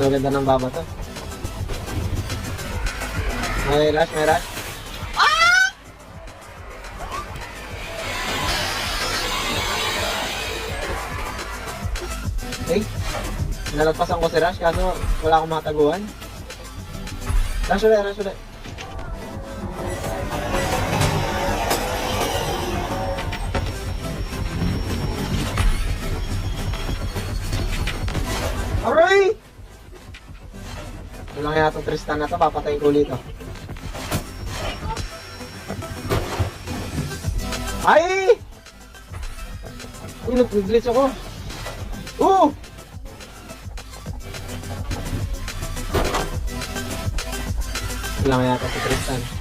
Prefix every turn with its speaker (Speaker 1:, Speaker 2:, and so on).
Speaker 1: Mas maganda ng baba to. May rush, may rush. Okay. Nalagpasan ko si Rush kaso wala akong mataguan. Rush ulit, rush ulit. Alright! Ito lang yata itong Tristan na to, papatayin ko ulit ito. Ay! Uy, nag-glitch ako. Ito lang yata si Tristan.